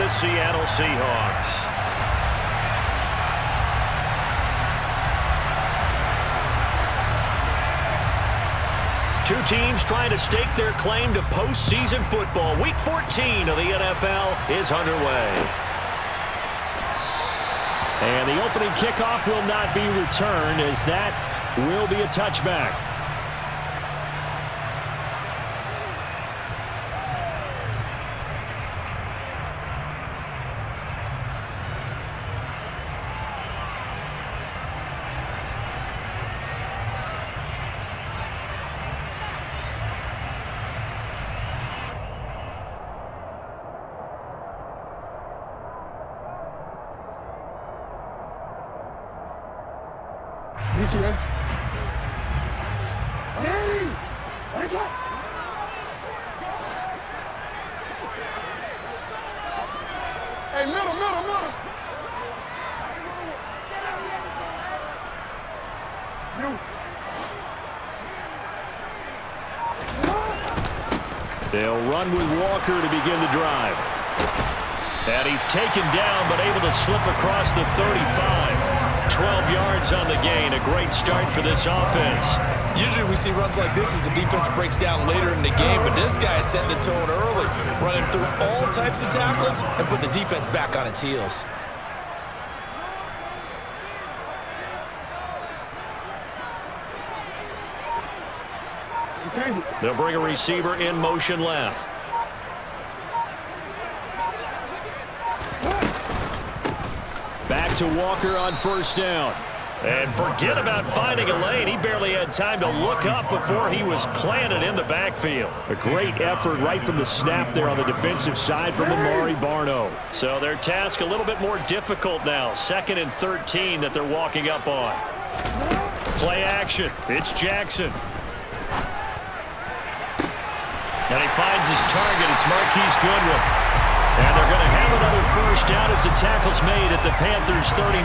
the Seattle Seahawks. Two teams trying to stake their claim to postseason football. Week 14 of the NFL is underway. And the opening kickoff will not be returned, as that will be a touchback. Hey, middle. They'll run with Walker to begin the drive. And he's taken down, but able to slip across the 35. 12 yards on the gain. A great start for this offense. Usually we see runs like this as the defense breaks down later in the game, but this guy is setting the tone early, running through all types of tackles and putting the defense back on its heels. They'll bring a receiver in motion left. Back to Walker on first down. And forget about finding a lane. He barely had time to look up before he was planted in the backfield. A great effort right from the snap there on the defensive side from Amari Barno. So their task a little bit more difficult now. 2nd and 13 that they're walking up on. Play action. It's Jackson. And he finds his target. It's Marquise Goodwin. And they're going to have another first down as the tackle's made at the Panthers 39.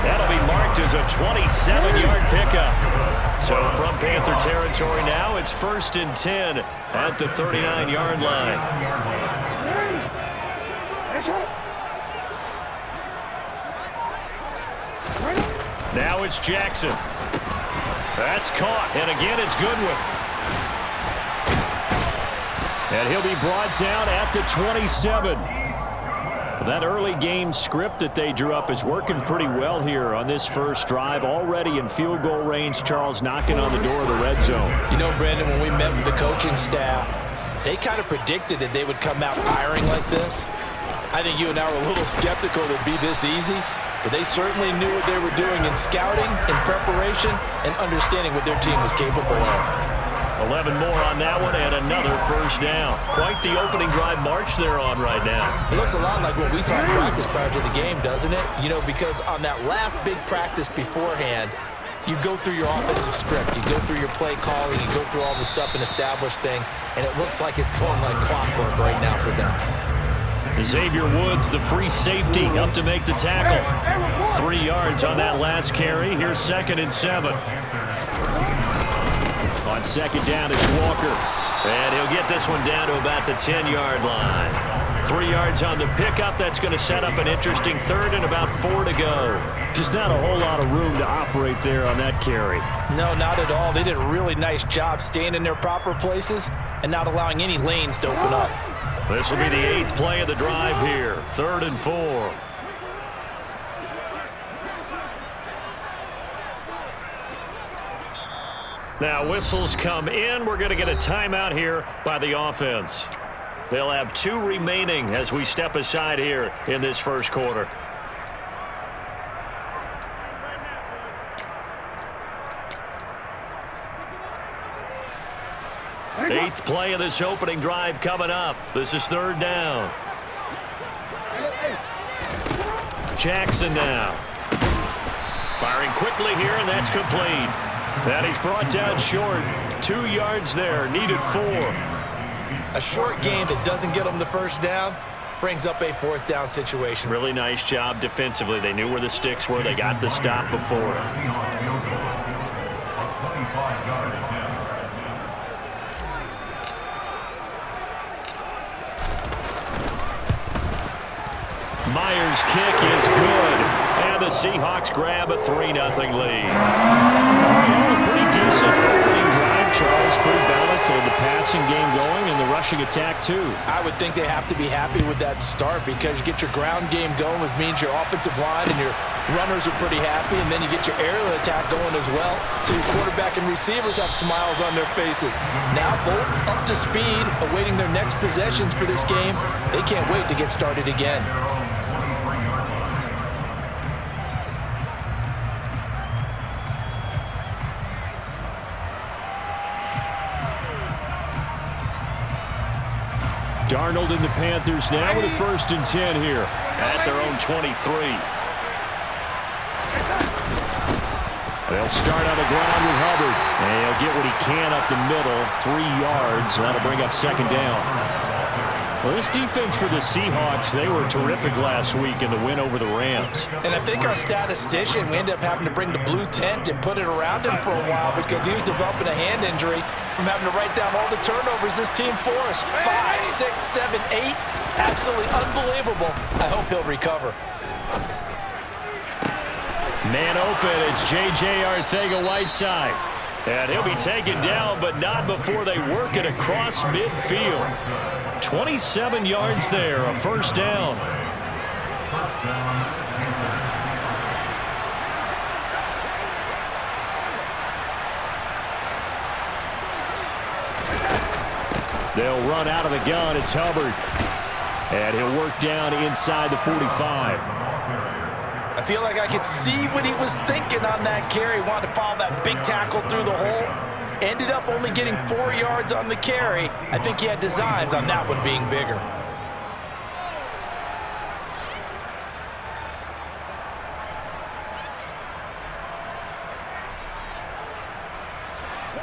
That'll be marked as a 27-yard pickup. So from Panther territory now, it's 1st and 10 at the 39-yard line. Now it's Jackson. That's caught. And again, it's Goodwin. And he'll be brought down at the 27. That early game script that they drew up is working pretty well here on this first drive. Already in field goal range, Charles knocking on the door of the red zone. You know, Brandon, when we met with the coaching staff, they kind of predicted that they would come out firing like this. I think you and I were a little skeptical that it'd be this easy, but they certainly knew what they were doing in scouting, in preparation, and understanding what their team was capable of. 11 more on that one and another first down. Quite the opening drive march they're on right now. It looks a lot like what we saw in practice prior to the game, doesn't it? You know, because on that last big practice beforehand, you go through your offensive script. You go through your play calling. You go through all the stuff and establish things, and it looks like it's going like clockwork right now for them. Xavier Woods, the free safety, up to make the tackle. 3 yards on that last carry. Here's 2nd and 7. On second down, it's Walker. And he'll get this one down to about the 10-yard line. 3 yards on the pickup. That's going to set up an interesting third and about 4 to go. Just not a whole lot of room to operate there on that carry. No, not at all. They did a really nice job staying in their proper places and not allowing any lanes to open up. This will be the 8th play of the drive here. 3rd and 4. Now whistles come in. We're going to get a timeout here by the offense. They'll have 2 remaining as we step aside here in this first quarter. Eighth play of this opening drive coming up. This is 3rd down. Jackson now. Firing quickly here, and that's complete. And he's brought down short. 2 yards there, needed 4. A short game that doesn't get them the first down brings up a 4th down situation. Really nice job defensively. They knew where the sticks were. They got the stop before. Myers' kick is good. And the Seahawks grab a 3-0 lead. A pretty decent opening drive, Charles. Pretty balanced. They had the passing game going and the rushing attack, too. I would think they have to be happy with that start because you get your ground game going, which means your offensive line and your runners are pretty happy, and then you get your aerial attack going as well. So your quarterback and receivers have smiles on their faces. Now both up to speed, awaiting their next possessions for this game. They can't wait to get started again. Darnold and the Panthers now with a 1st and 10 here at their own 23. They'll start on the ground with Hubbard. And he'll get what he can up the middle, 3 yards. That'll bring up 2nd down. Well, this defense for the Seahawks, they were terrific last week in the win over the Rams. And I think our statistician, we ended up having to bring the blue tent and put it around him for a while because he was developing a hand injury from having to write down all the turnovers this team forced. 5, 6, 7, 8. Absolutely unbelievable. I hope he'll recover. Man open, it's J.J. Arcega-Whiteside. And he'll be taken down, but not before they work it across midfield. 27 yards there, a 1st down. They'll run out of the gun. It's Hubbard. And he'll work down inside the 45. I feel like I could see what he was thinking on that carry. Wanted to follow that big tackle through the hole. Ended up only getting 4 yards on the carry. I think he had designs on that one being bigger.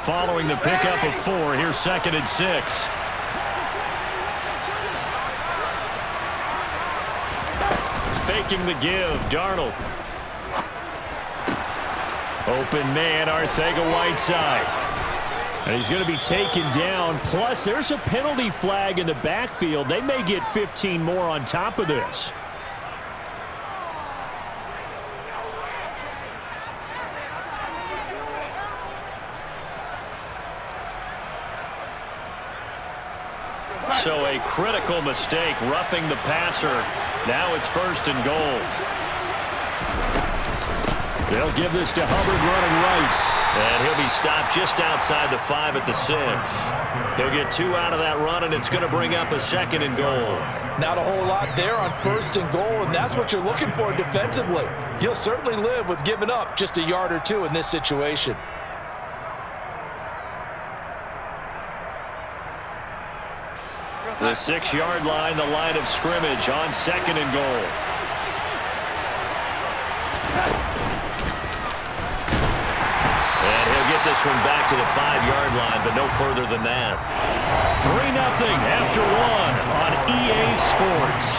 Following the pickup of 4, here's 2nd and 6. Faking the give, Darnold. Open man, Arcega-Whiteside. And he's going to be taken down. Plus, there's a penalty flag in the backfield. They may get 15 more on top of this. So a critical mistake, roughing the passer. Now it's 1st and goal. They'll give this to Hubbard running right. And he'll be stopped just outside the 5 at the 6. He'll get 2 out of that run, and it's going to bring up a 2nd and goal. Not a whole lot there on 1st and goal, and that's what you're looking for defensively. You'll certainly live with giving up just a yard or 2 in this situation. The 6-yard line, the line of scrimmage on 2nd and goal. And he'll get this one back to the 5-yard line, but no further than that. 3-0 after 1 on EA Sports.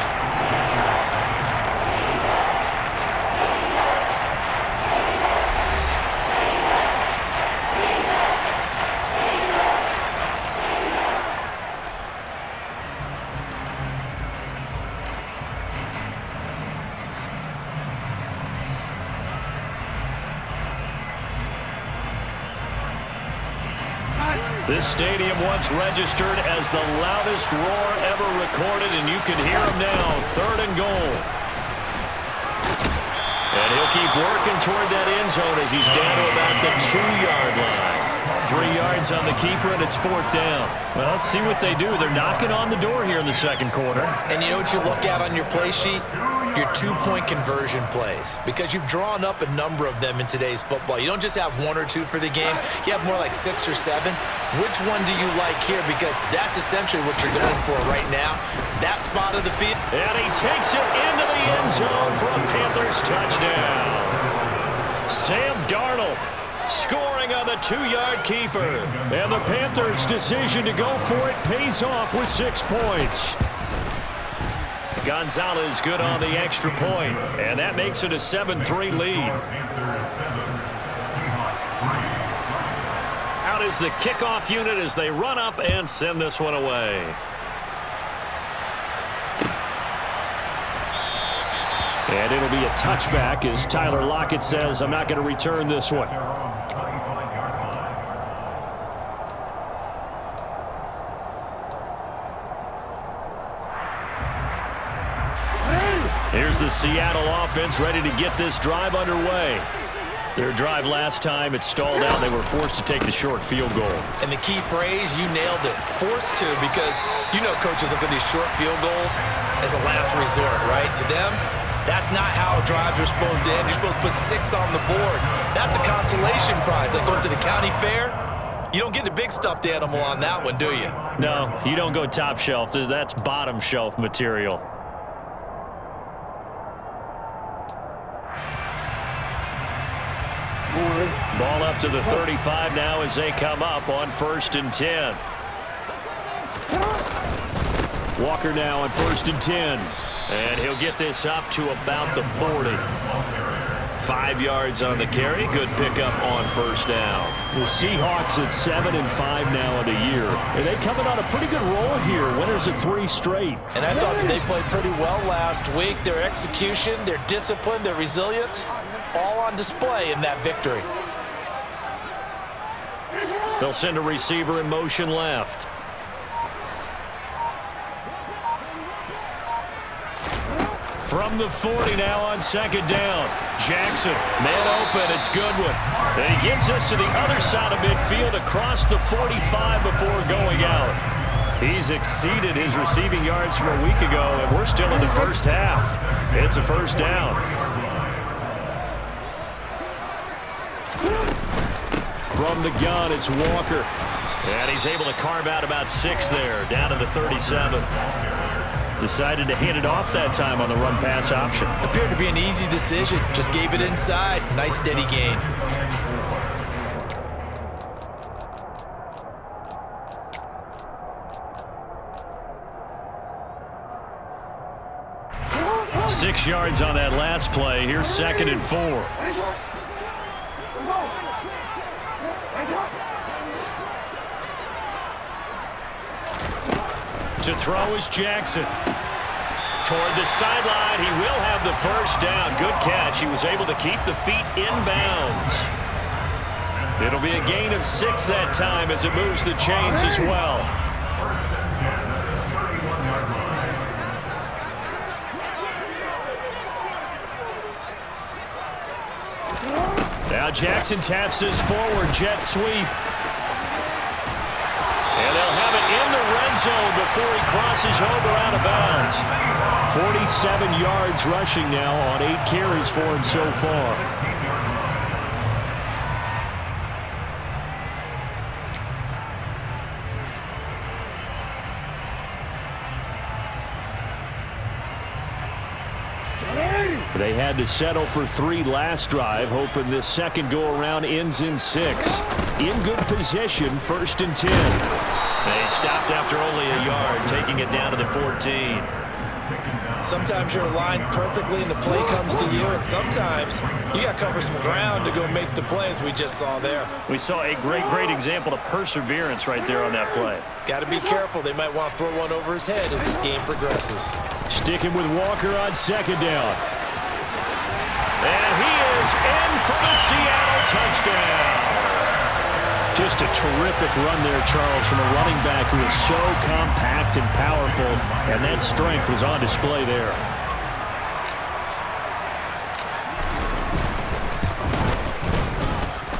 This stadium once registered as the loudest roar ever recorded, and you can hear him now. 3rd and goal. And he'll keep working toward that end zone as he's down to about the 2-yard line. 3 yards on the keeper, and it's 4th down. Well, let's see what they do. They're knocking on the door here in the 2nd quarter. And you know what you look at on your play sheet? Your 2-point conversion plays, because you've drawn up a number of them in today's football. You don't just have 1 or 2 for the game. You have more like 6 or 7. Which one do you like here? Because that's essentially what you're going for right now. That spot of the field. And he takes it into the end zone for a Panthers touchdown. Sam Darnold scoring on the 2-yard keeper. And the Panthers' decision to go for it pays off with 6 points. Gonzalez good on the extra point, and that makes it a 7-3 lead. Out is the kickoff unit as they run up and send this one away. And it'll be a touchback as Tyler Lockett says, I'm not going to return this one. Here's the Seattle offense ready to get this drive underway. Their drive last time, it stalled out. They were forced to take the short field goal. And the key phrase, you nailed it. Forced to, because you know coaches look at these short field goals as a last resort, right? To them, that's not how drives are supposed to end. You're supposed to put 6 on the board. That's a consolation prize. Like going to the county fair, you don't get a big stuffed animal on that one, do you? No, you don't go top shelf. That's bottom shelf material. Ball up to the 35 now as they come up on 1st and 10. Walker now on 1st and 10. And he'll get this up to about the 40. 5 yards on the carry. Good pickup on 1st down. The Seahawks at 7-5 now of the year. And they coming on a pretty good roll here. Winners of 3 straight. And I thought that they played pretty well last week. Their execution, their discipline, their resilience, all on display in that victory. They'll send a receiver in motion left. From the 40 now on 2nd down. Jackson, man open, it's Goodwin. And he gets us to the other side of midfield across the 45 before going out. He's exceeded his receiving yards from a week ago, and we're still in the first half. It's a 1st down. From the gun, it's Walker. And he's able to carve out about 6 there, down to the 37. Decided to hand it off that time on the run-pass option. Appeared to be an easy decision. Just gave it inside. Nice steady gain. Six yards on that last play. Here's 2nd and 4. To throw is Jackson. Toward the sideline, he will have the 1st down. Good catch. He was able to keep the feet in bounds. It'll be a gain of 6 that time as it moves the chains as well. Now Jackson taps this forward jet sweep. And they'll have it in the red zone before he crosses over out of bounds. 47 yards rushing now on 8 carries for him so far. They had to settle for 3 last drive, hoping this second go-around ends in 6. In good position, 1st and 10. They stopped after only a yard, taking it down to the 14. Sometimes you're aligned perfectly and the play comes to you, and sometimes you got to cover some ground to go make the play, as we just saw there. We saw a great example of perseverance right there on that play. Got to be careful. They might want to throw one over his head as this game progresses. Sticking with Walker on 2nd down. And he is in for the Seattle touchdown. Just a terrific run there, Charles, from a running back who is so compact and powerful, and that strength was on display there.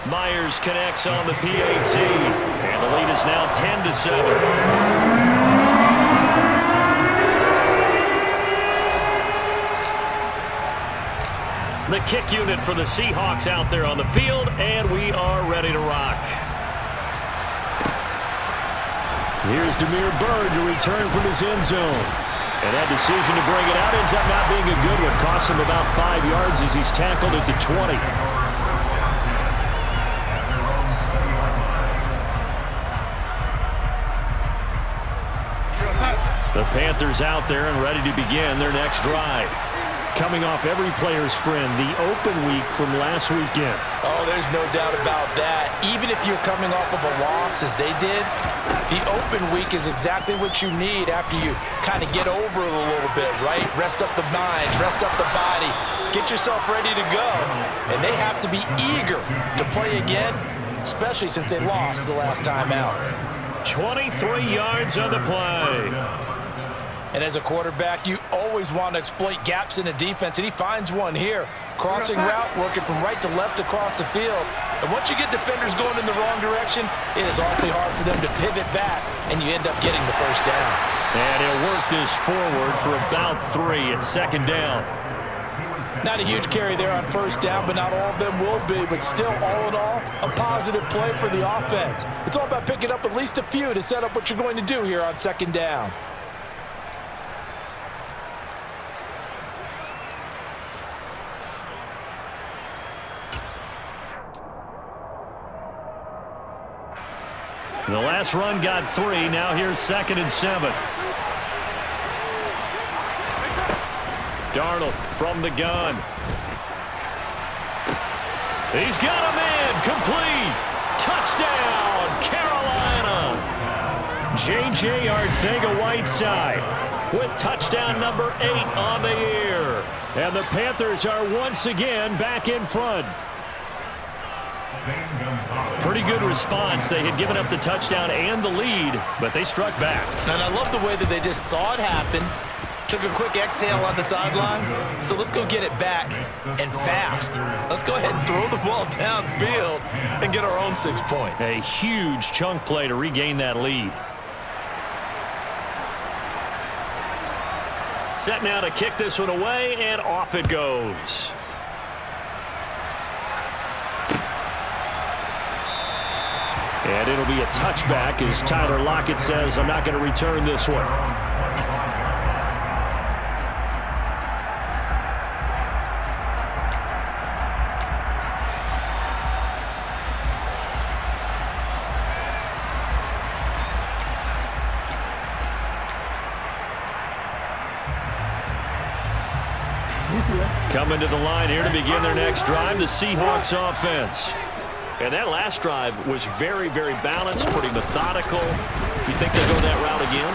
Myers connects on the PAT, and the lead is now 10-7. The kick unit for the Seahawks out there on the field, and we are ready to rock. Here's Demir Bird to return from his end zone. And that decision to bring it out ends up not being a good one. Cost him about 5 yards as he's tackled at the 20. The Panthers out there and ready to begin their next drive. coming off every player's friend, the open week from last weekend. Oh, there's no doubt about that. Even if you're coming off of a loss as they did, the open week is exactly what you need after you kind of get over it a little bit, right? Rest up the mind, rest up the body, get yourself ready to go. And they have to be eager to play again, especially since they lost the last time out. 23 yards on the play. And as a quarterback, you always want to exploit gaps in the defense, and he finds one here. Crossing route, working from right to left across the field. And once you get defenders going in the wrong direction, it is awfully hard for them to pivot back, and you end up getting the first down. And he'll work this forward for about 3 at second down. Not a huge carry there on first down, but not all of them will be. But still, all in all, a positive play for the offense. It's all about picking up at least a few to set up what you're going to do here on second down. The last run got 3. Now here's 2nd and 7. Darnold from the gun. He's got a man. Complete. Touchdown, Carolina. J.J. Arcega-Whiteside with touchdown number 8 on the year. And the Panthers are once again back in front. Pretty good response. They had given up the touchdown and the lead, but they struck back. And I love the way that they just saw it happen, took a quick exhale on the sidelines. So let's go get it back, and fast. Let's go ahead and throw the ball downfield and get our own 6 points. A huge chunk play to regain that lead. Set now to kick this one away, and off it goes. And it'll be a touchback as Tyler Lockett says, I'm not going to return this one. Coming to the line here to begin their next drive, the Seahawks offense. And that last drive was very, very balanced, pretty methodical. You think they'll go that route again?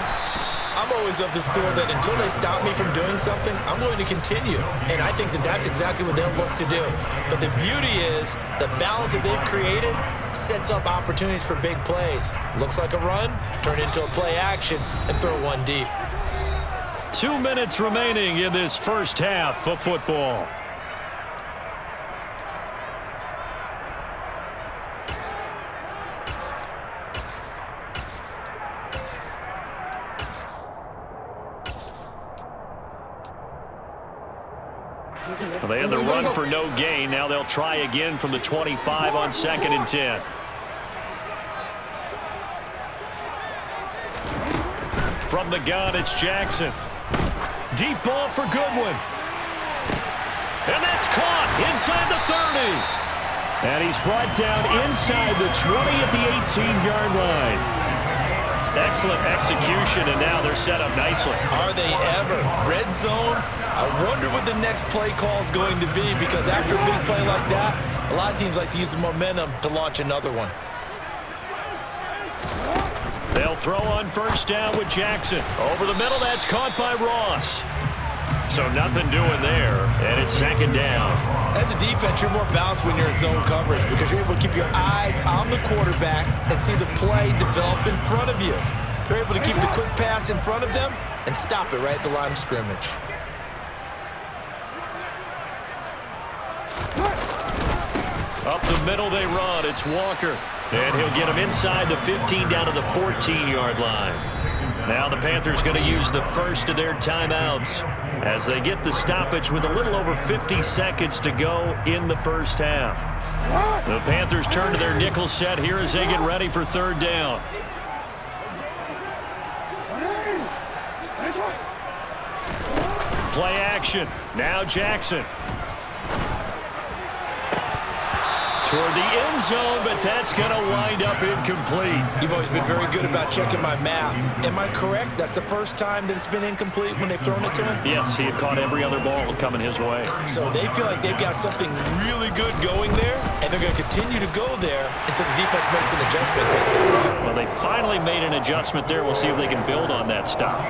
I'm always of the school that until they stop me from doing something, I'm going to continue. And I think that that's exactly what they'll look to do. But the beauty is the balance that they've created sets up opportunities for big plays. Looks like a run, turn it into a play action, and throw one deep. 2 minutes remaining in this first half of football. Well, they had the run for no gain. Now they'll try again from the 25 on 2nd and 10. From the gun, it's Jackson. Deep ball for Goodwin. And that's caught inside the 30. And he's brought down inside the 20 at the 18-yard line. Excellent execution, and now they're set up nicely. Are they ever? Red zone? I wonder what the next play call is going to be, because after a big play like that, a lot of teams like to use the momentum to launch another one. They'll throw on first down with Jackson. Over the middle, that's caught by Ross. So nothing doing there, and it's 2nd down. As a defense, you're more balanced when you're in zone coverage because you're able to keep your eyes on the quarterback and see the play develop in front of you. You're able to keep the quick pass in front of them and stop it right at the line of scrimmage. Up the middle they run. It's Walker. And he'll get him inside the 15 down to the 14-yard line. Now the Panthers going to use the first of their timeouts as they get the stoppage with a little over 50 seconds to go in the first half. The Panthers turn to their nickel set here as they get ready for 3rd down. Play action. Now Jackson. toward the end zone, but that's going to wind up incomplete. You've always been very good about checking my math. Am I correct? That's the first time that it's been incomplete when they've thrown it to him? Yes, he had caught every other ball coming his way. So they feel like they've got something really good going there, and they're going to continue to go there until the defense makes an adjustment and takes it away. Well, they finally made an adjustment there. We'll see if they can build on that stop.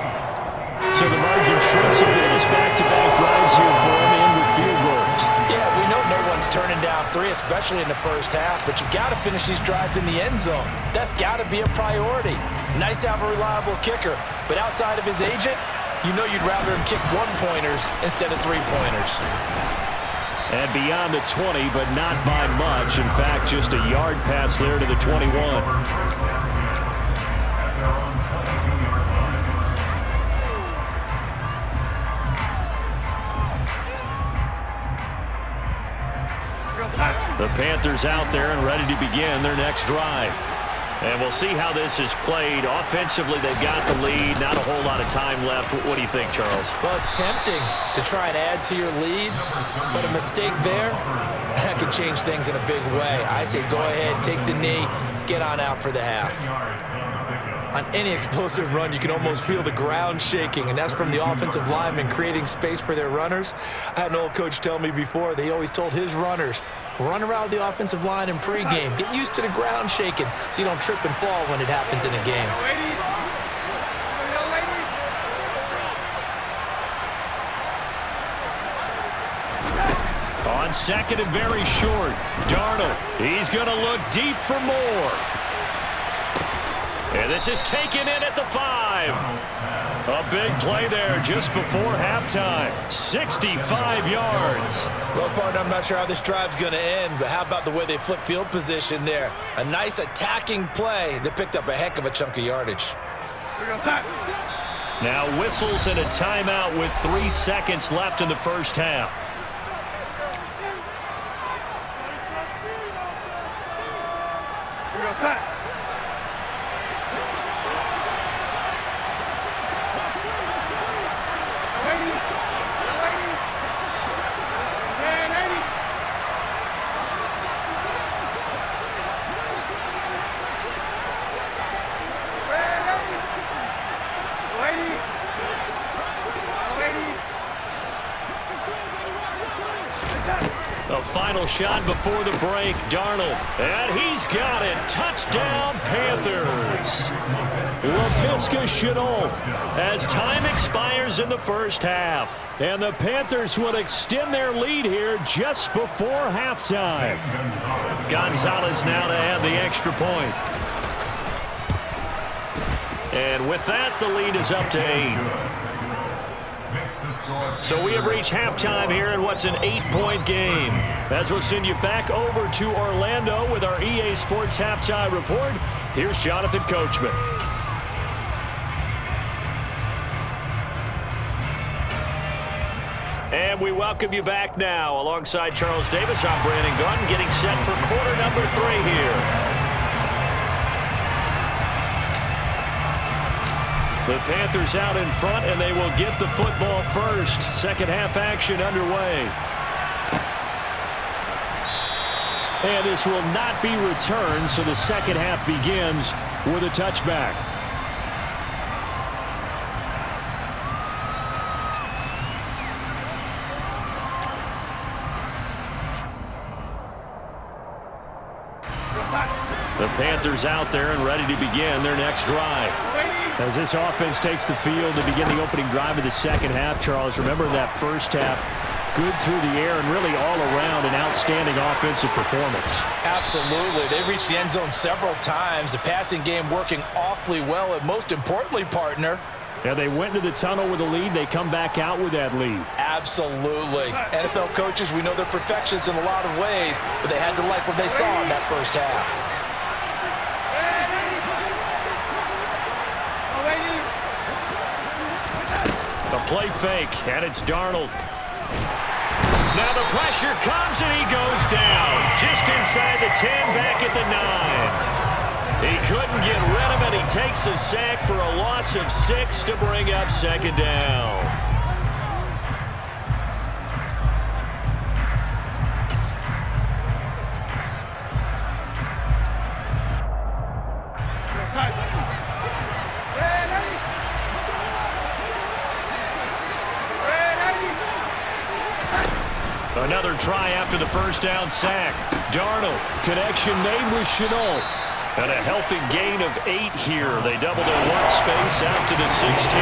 So the margin shrinks a bit as back-to-back drives here for him in with field goals. Yeah, we know no one's turning down 3, especially in the first half, but you've got to finish these drives in the end zone. That's got to be a priority. Nice to have a reliable kicker, but outside of his agent, you know you'd rather him kick 1-pointers instead of 3-pointers. And beyond the 20, but not by much. In fact, just a yard pass there to the 21. The Panthers out there and ready to begin their next drive. And we'll see how this is played. Offensively, they've got the lead. Not a whole lot of time left. What do you think, Charles? Well, it's tempting to try and add to your lead, but a mistake there, that could change things in a big way. I say go ahead, take the knee, get on out for the half. On any explosive run, you can almost feel the ground shaking, and that's from the offensive linemen creating space for their runners. I had an old coach tell me before, they always told his runners, run around the offensive line in pregame. Get used to the ground shaking so you don't trip and fall when it happens in a game. On second and very short, Darnold, he's going to look deep for more. And this is taken in at the 5. A big play there just before halftime. 65 yards. Well, partner, I'm not sure how this drive's going to end, but how about the way they flip field position there? A nice attacking play that picked up a heck of a chunk of yardage. Now whistles and a timeout with 3 seconds left in the first half. A final shot before the break, Darnold. And he's got it. Touchdown, Panthers. LaVisca Chenault as time expires in the first half. And the Panthers will extend their lead here just before halftime. Gonzalez now to add the extra point. And with that, the lead is up to 8. So we have reached halftime here in what's an 8-point game. As we'll send you back over to Orlando with our EA Sports Halftime Report, here's Jonathan Coachman. And we welcome you back now. Alongside Charles Davis, I'm Brandon Gunn, getting set for quarter number 3 here. The Panthers out in front, and they will get the football first. Second half action underway. And this will not be returned, so the second half begins with a touchback. The Panthers out there and ready to begin their next drive. As this offense takes the field to begin the opening drive of the second half, Charles, remember that first half, good through the air and really all around an outstanding offensive performance. Absolutely. They reached the end zone several times. The passing game working awfully well, and most importantly, partner, yeah, they went into the tunnel with a lead. They come back out with that lead. Absolutely. NFL coaches, we know they're perfectionists in a lot of ways, but they had to like what they saw in that first half. The play fake, and it's Darnold. Now the pressure comes, and he goes down. Just inside the 10, back at the 9. He couldn't get rid of it. He takes a sack for a loss of 6 to bring up second down. Another try after the first down sack. Darnold, connection made with Shenault. And a healthy gain of 8 here. They double their workspace out to the 16.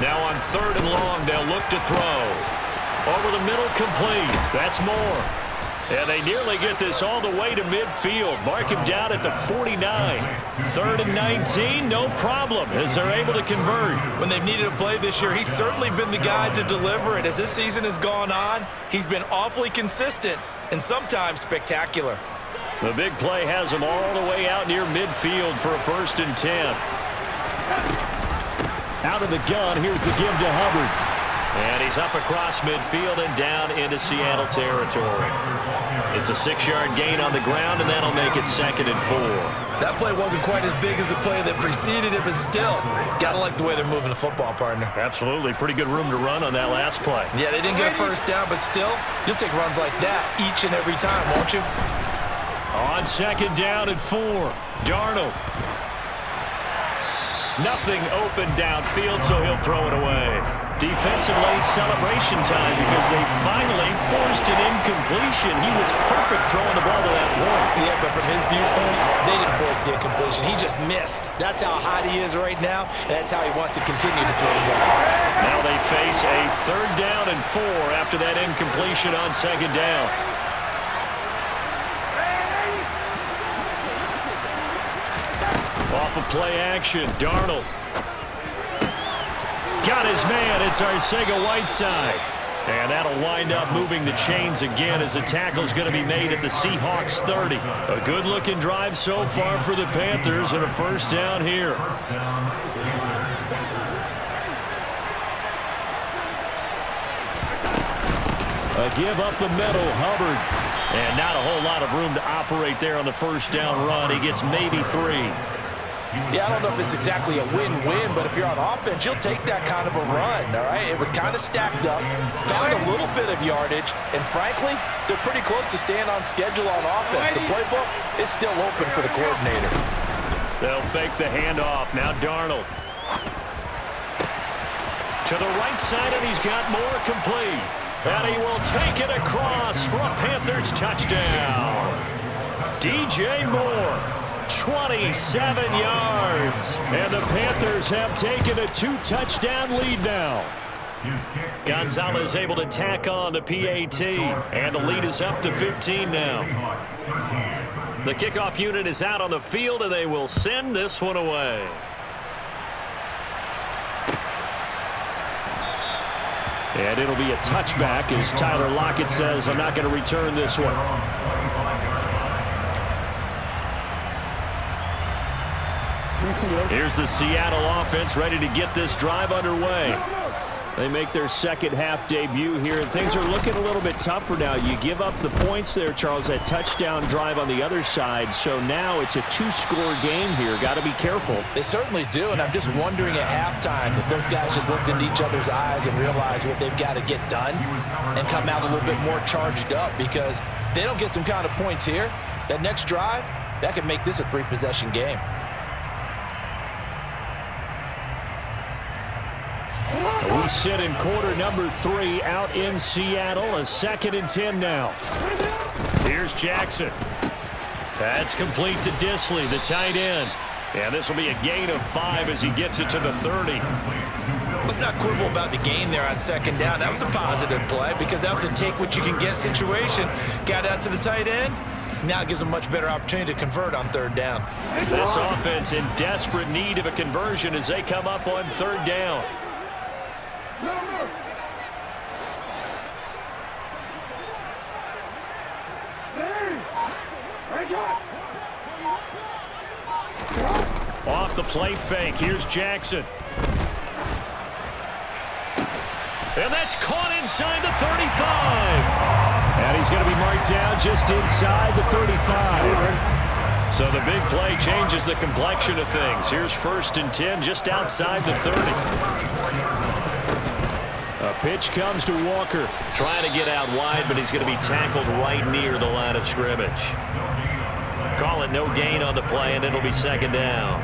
Now on 3rd and long, they'll look to throw. Over the middle, complete. That's more. And they nearly get this all the way to midfield. Mark him down at the 49. 3rd and 19, no problem, as they're able to convert. When they've needed a play this year, he's certainly been the guy to deliver it. As this season has gone on, he's been awfully consistent and sometimes spectacular. The big play has him all the way out near midfield for a 1st and 10. Out of the gun, here's the give to Hubbard. And he's up across midfield and down into Seattle territory. It's a 6-yard gain on the ground, and that'll make it 2nd and 4. That play wasn't quite as big as the play that preceded it, but still, gotta like the way they're moving the football, partner. Absolutely. Pretty good room to run on that last play. Yeah, they didn't get a 1st down, but still, you'll take runs like that each and every time, won't you? On 2nd down and 4, Darnold. Nothing open downfield, so he'll throw it away. Defensively, celebration time because they finally forced an incompletion. He was perfect throwing the ball to that point. Yeah, but from his viewpoint, they didn't force the incompletion. He just missed. That's how hot he is right now, and that's how he wants to continue to throw the ball. Now they face a 3rd down and 4 after that incompletion on 2nd down. Off of play action, Darnold. Got his man, it's Arcega-Whiteside. And that'll wind up moving the chains again as the tackle's going to be made at the Seahawks 30. A good-looking drive so far for the Panthers and a 1st down here. A give up the middle, Hubbard. And not a whole lot of room to operate there on the 1st down run. He gets maybe 3. Yeah, I don't know if it's exactly a win-win, but if you're on offense, you'll take that kind of a run, all right? It was kind of stacked up, found a little bit of yardage, and frankly, they're pretty close to staying on schedule on offense. The playbook is still open for the coordinator. They'll fake the handoff. Now Darnold. To the right side, and he's got more complete. And he will take it across for a Panthers touchdown. DJ Moore. 27 yards. And the Panthers have taken a 2-touchdown lead now. Gonzalez able to tack on the PAT. And the lead is up to 15 now. The kickoff unit is out on the field, and they will send this one away. And it'll be a touchback as Tyler Lockett says, I'm not going to return this one. Here's the Seattle offense ready to get this drive underway. They make their second-half debut here, and things are looking a little bit tougher now. You give up the points there, Charles, that touchdown drive on the other side, so now it's a 2-score game here. Got to be careful. They certainly do, and I'm just wondering at halftime if those guys just looked into each other's eyes and realized what they've got to get done and come out a little bit more charged up, because if they don't get some kind of points here, that next drive, that could make this a 3-possession game. We sit in quarter number 3 out in Seattle. A 2nd and 10 now. Here's Jackson. That's complete to Disley, the tight end. And this will be a gain of 5 as he gets it to the 30. Let's not quibble about the gain there on 2nd down. That was a positive play because that was a take-what-you-can-get situation. Got out to the tight end. Now it gives them a much better opportunity to convert on 3rd down. This offense in desperate need of a conversion as they come up on 3rd down. Off the play fake, here's Jackson. And that's caught inside the 35. And he's going to be marked down just inside the 35. So the big play changes the complexion of things. Here's 1st and 10 just outside the 30. A pitch comes to Walker. Trying to get out wide, but he's going to be tackled right near the line of scrimmage. Call it no gain on the play, and it'll be second down.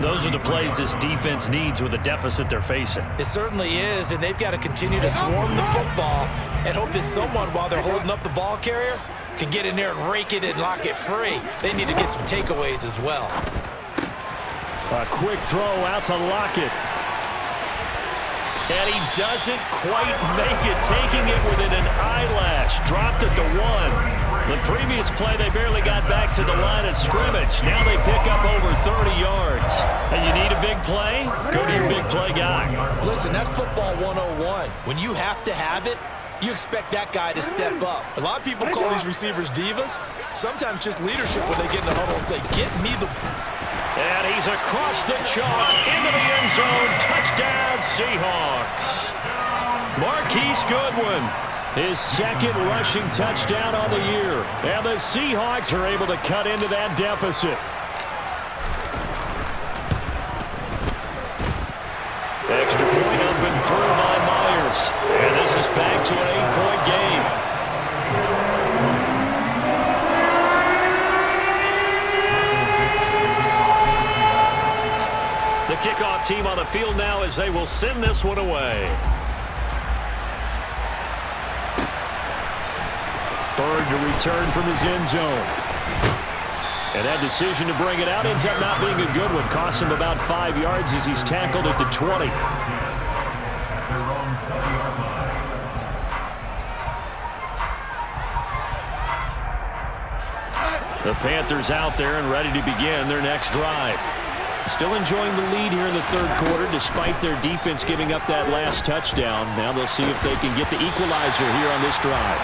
Those are the plays this defense needs with the deficit they're facing. It certainly is, and they've got to continue to swarm the football and hope that someone, while they're holding up the ball carrier, can get in there and rake it and lock it free. They need to get some takeaways as well. A quick throw out to Lockett. And he doesn't quite make it, taking it within an eyelash. Dropped at the 1. The previous play, they barely got back to the line of scrimmage. Now they pick up over 30 yards. And you need a big play? Go to your big play guy. Listen, that's football 101. When you have to have it, you expect that guy to step up. A lot of people call these receivers divas. Sometimes just leadership when they get in the huddle and say, get me the... And he's across the chalk into the end zone. Touchdown, Seahawks. Marquise Goodwin, his second rushing touchdown on the year. And the Seahawks are able to cut into that deficit. Extra point up and through by Myers. And this is back to an 8-point game. The kickoff team on the field now as they will send this one away. Bird to return from his end zone. And that decision to bring it out ends up not being a good one. Costs him about 5 yards as he's tackled at the 20. The Panthers out there and ready to begin their next drive. Still enjoying the lead here in the third quarter despite their defense giving up that last touchdown. Now they'll see if they can get the equalizer here on this drive.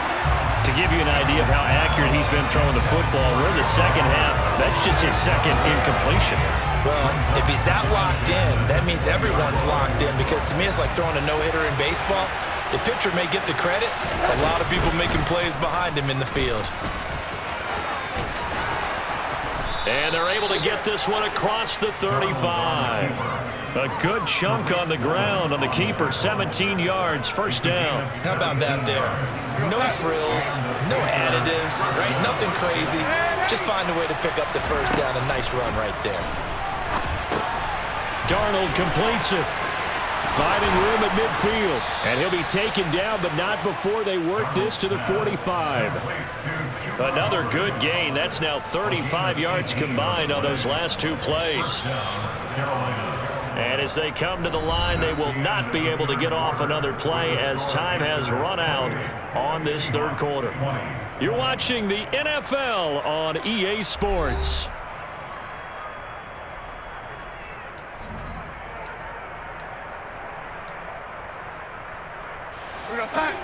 To give you an idea of how accurate he's been throwing the football, we're in the second half. That's just his second incompletion. Well, if he's that locked in, that means everyone's locked in, because to me it's like throwing a no-hitter in baseball. The pitcher may get the credit. A lot of people making plays behind him in the field. And they're able to get this one across the 35. A good chunk on the ground on the keeper, 17 yards, first down. How about that there? No frills, no additives, right? Nothing crazy. Just find a way to pick up the first down. A nice run right there. Darnold completes it. Finding room at midfield. And he'll be taken down, but not before they work this to the 45. Another good gain. That's now 35 yards combined on those last two plays. And as they come to the line, they will not be able to get off another play as time has run out on this third quarter. You're watching the NFL on EA Sports. We got sack.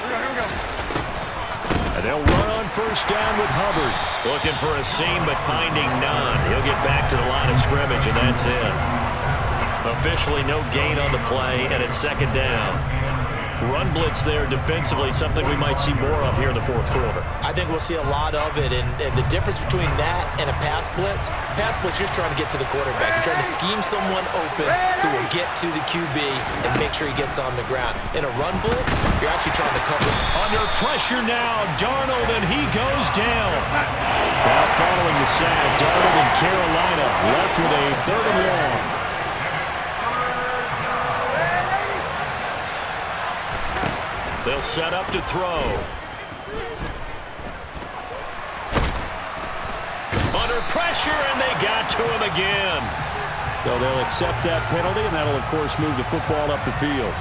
Here we go. And they'll run on first down with Hubbard. Looking for a seam, but finding none. He'll get back to the line of scrimmage, and that's it. Officially no gain on the play, and it's second down. Run blitz there defensively, something we might see more of here in the fourth quarter. I think we'll see a lot of it, and the difference between that and a pass blitz, you're trying to get to the quarterback. You're trying to scheme someone open who will get to the QB and make sure he gets on the ground. In a run blitz, you're actually trying to cover. Under pressure now, Darnold, and he goes down. Now following the sack, Darnold and Carolina left with a third and long. They'll set up to throw. Under pressure, and they got to him again. So they'll accept that penalty, and that'll, of course, move the football up the field.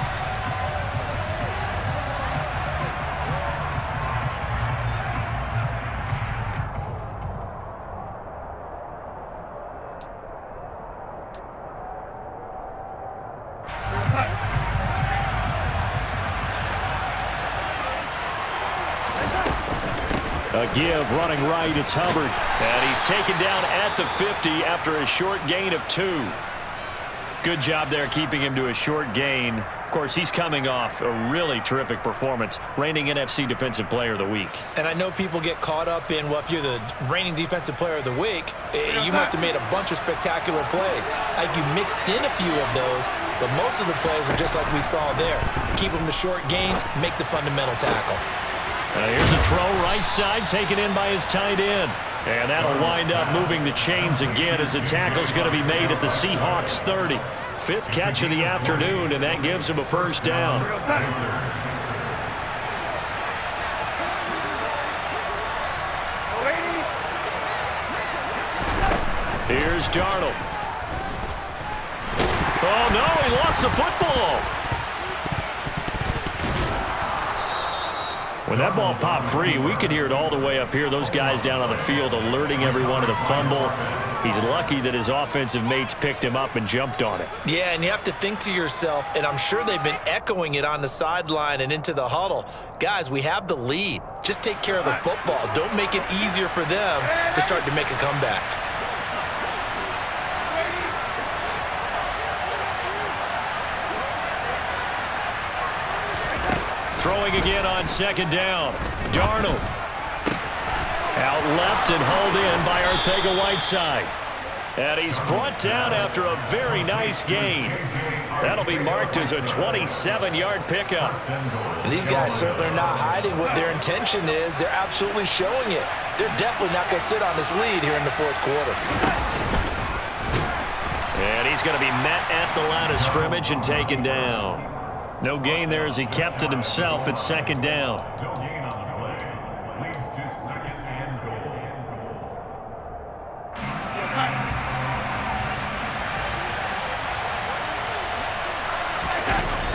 A give, running right, it's Hubbard. And he's taken down at the 50 after a short gain of 2. Good job there keeping him to a short gain. Of course, he's coming off a really terrific performance, reigning NFC Defensive Player of the Week. And I know people get caught up in, well, if you're the reigning Defensive Player of the Week, you must have made a bunch of spectacular plays. Like you mixed in a few of those, but most of the plays are just like we saw there. Keep them to short gains, make the fundamental tackle. Here's a throw right side, taken in by his tight end. And that'll wind up moving the chains again as the tackle's going to be made at the Seahawks 30. Fifth catch of the afternoon, and that gives him a first down. Here's Darnold. Oh, no, he lost the football. When that ball popped free, we could hear it all the way up here. Those guys down on the field alerting everyone to the fumble. He's lucky that his offensive mates picked him up and jumped on it. Yeah, and you have to think to yourself, and I'm sure they've been echoing it on the sideline and into the huddle. Guys, we have the lead. Just take care of the football. Don't make it easier for them to start to make a comeback. Throwing again on second down. Darnold. Out left and hauled in by Arcega-Whiteside. And he's brought down after a very nice gain. That'll be marked as a 27-yard pickup. And these guys certainly are not hiding what their intention is. They're absolutely showing it. They're definitely not going to sit on this lead here in the fourth quarter. And he's going to be met at the line of scrimmage and taken down. No gain there as he kept it himself at second down.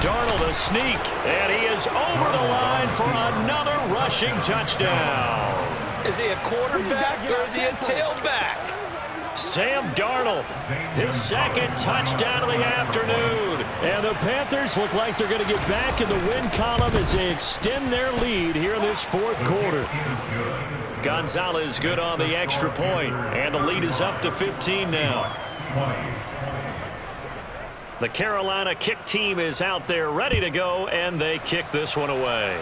Darnold a sneak, and he is over the line for another rushing touchdown. Is he a quarterback or is he a tailback? Sam Darnold, his second touchdown of the afternoon. And the Panthers look like they're going to get back in the win column as they extend their lead here in this fourth quarter. Gonzalez good on the extra point, and the lead is up to 15 now. The Carolina kick team is out there ready to go, and they kick this one away.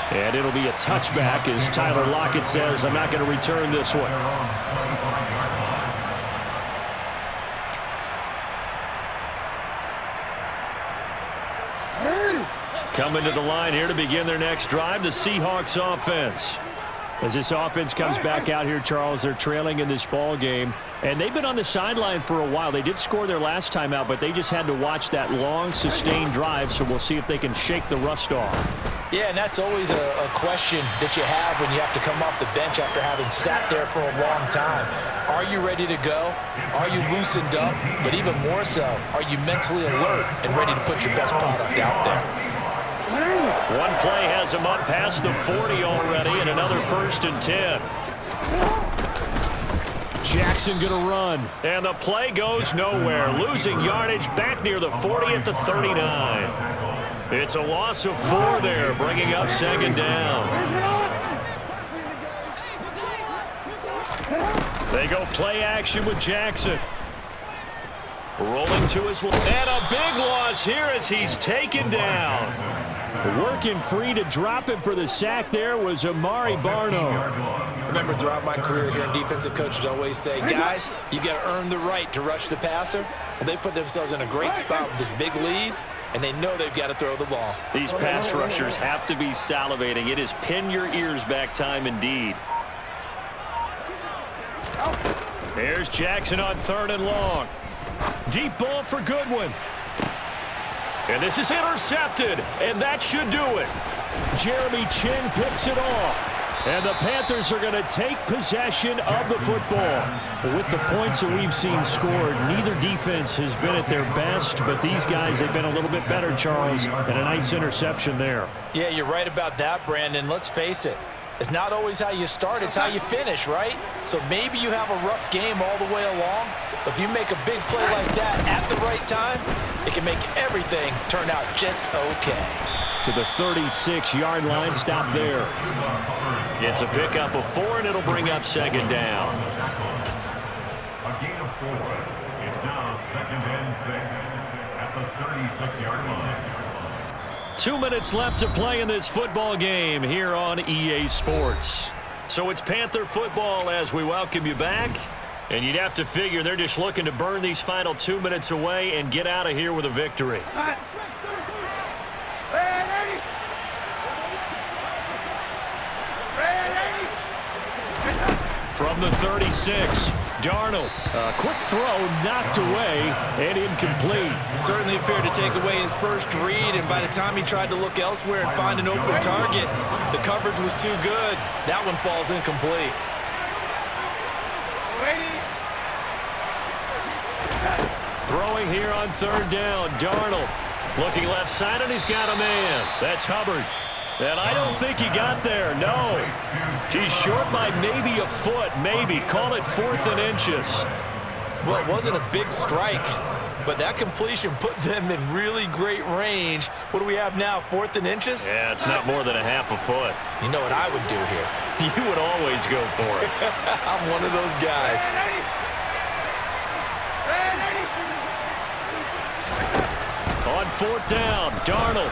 And it'll be a touchback as Tyler Lockett says, I'm not going to return this one. Coming to the line here to begin their next drive, the Seahawks offense. As this offense comes back out here, Charles, they're trailing in this ball game. And they've been on the sideline for a while. They did score their last time out, but they just had to watch that long, sustained drive, so we'll see if they can shake the rust off. Yeah, and that's always a question that you have when you have to come off the bench after having sat there for a long time. Are you ready to go? Are you loosened up? But even more so, are you mentally alert and ready to put your best product out there? One play has him up past the 40 already, and another 1st and 10. Jackson going to run. And the play goes nowhere. Losing yardage back near the 40 at the 39. It's a loss of 4 there, bringing up second down. They go play action with Jackson. Rolling to his left. And a big loss here as he's taken down. Working free to drop him for the sack there was Amari Barno. I remember throughout my career hearing defensive coaches always say, guys, you got to earn the right to rush the passer. Well, they put themselves in a great spot with this big lead, and they know they've got to throw the ball. These pass rushers have to be salivating. It is pin your ears back time indeed. Here's Jackson on 3rd and long. Deep ball for Goodwin. And this is intercepted, and that should do it. Jeremy Chin picks it off. And the Panthers are going to take possession of the football. With the points that we've seen scored, neither defense has been at their best, but these guys, they've been a little bit better, Charles, and a nice interception there. Yeah, you're right about that, Brandon. Let's face it. It's not always how you start, it's how you finish, right? So maybe you have a rough game all the way along, but if you make a big play like that at the right time, it can make everything turn out just okay. To the 36-yard line, stop there. It's a pickup of 4, and it'll bring up second down. It's now 2nd and 6 at the 36-yard line. 2 minutes left to play in this football game here on EA Sports. So it's Panther football as we welcome you back. And you'd have to figure they're just looking to burn these final 2 minutes away and get out of here with a victory. From the 36, Darnold. A quick throw knocked away and incomplete. Certainly appeared to take away his first read, and by the time he tried to look elsewhere and find an open target, the coverage was too good. That one falls incomplete. Throwing here on 3rd down, Darnold. Looking left side, and he's got a man. That's Hubbard. And I don't think he got there, no. He's short by maybe a foot, maybe. Call it 4th and inches. Well, it wasn't a big strike, but that completion put them in really great range. What do we have now, 4th and inches? Yeah, it's not more than a half a foot. You know what I would do here? You would always go for it. I'm one of those guys. On 4th down, Darnold.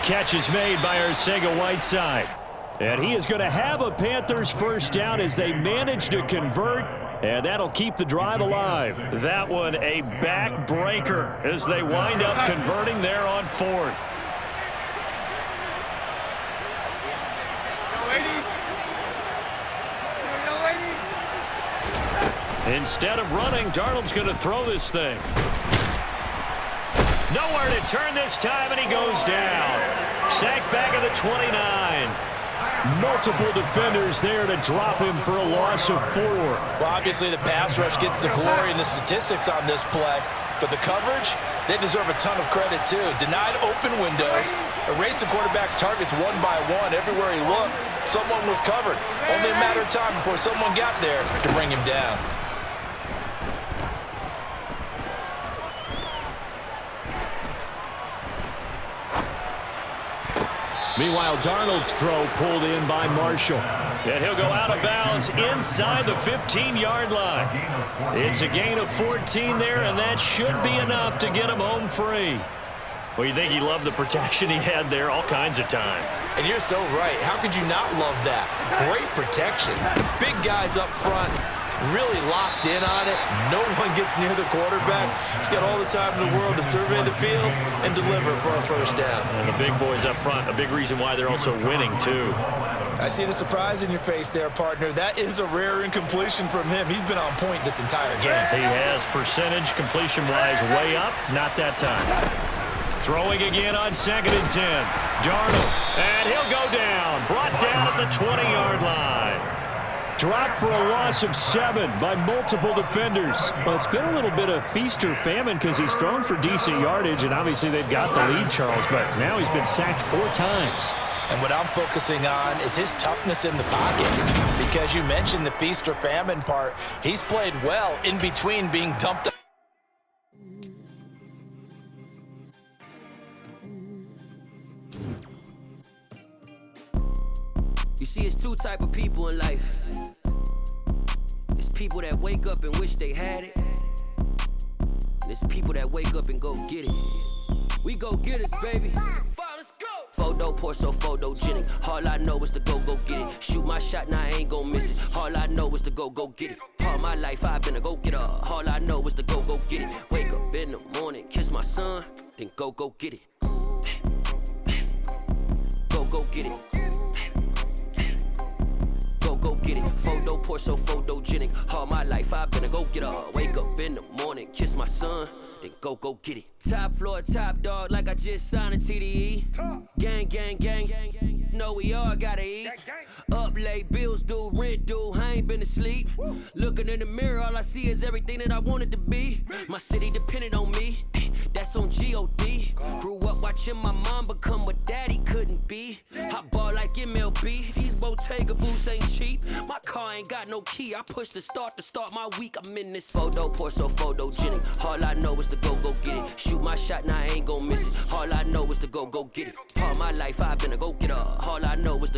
Catch is made by Arcega-Whiteside. And he is going to have a Panthers first down as they manage to convert, and that'll keep the drive alive. That one a backbreaker as they wind up converting there on 4th. Instead of running, Darnold's going to throw this thing. Nowhere to turn this time, and he goes down. Sacked back at the 29. Multiple defenders there to drop him for a loss of 4. Well, obviously the pass rush gets the glory and the statistics on this play, but the coverage, they deserve a ton of credit too. Denied open windows, erased the quarterback's targets one by one. Everywhere he looked, someone was covered. Only a matter of time before someone got there to bring him down. Meanwhile, Darnold's throw pulled in by Marshall. And he'll go out of bounds inside the 15-yard line. It's a gain of 14 there, and that should be enough to get him home free. Well, you think he loved the protection he had there all kinds of time. And you're so right. How could you not love that? Great protection. Big guys up front, really locked in on it. No one gets near the quarterback. He's got all the time in the world to survey the field and deliver for a first down. And the big boys up front, a big reason why they're also winning, too. I see the surprise in your face there, partner. That is a rare incompletion from him. He's been on point this entire game. He has percentage completion-wise way up. Not that time. Throwing again on 2nd and 10. Darnold, and he'll go down. Brought down at the 20-yard line. Dropped for a loss of 7 by multiple defenders. Well, it's been a little bit of feast or famine because he's thrown for decent yardage, and obviously they've got the lead, Charles, but now he's been sacked 4 times. And what I'm focusing on is his toughness in the pocket. Because you mentioned the feast or famine part, he's played well in between being dumped. You see, it's 2 type of people in life. It's people that wake up and wish they had it. And it's people that wake up and go get it. We go get it, baby. Photo pour so photogenic. All I know is to go get it. Shoot my shot, now I ain't gon' miss it. All I know is to go get it. All my life I've been a go-getter. All I know is to go get it. Wake up in the morning, kiss my son, then go get it. Go get it. Go get it. Photo pour so photogenic. All my life I've been a go-getter. Wake up in the morning, kiss my son, then go get it. Top floor, top dog, like I just signed a TDE. Gang. Know we all gotta eat. Up late, bills due, rent due, I ain't been asleep. Looking in the mirror, all I see is everything that I wanted to be. My city depended on me, that's on G.O.D. Grew up watching my mom become what daddy couldn't be. I ball like MLB, these Bottega boots ain't cheap. My car ain't got no key, I push the start to start my week. I'm in this photo pour so photogenic. All I know is to go get it. Shoot my shot, now I ain't gon' miss it. All I know is to go get it. All my life I've been a go-getter. All I know is to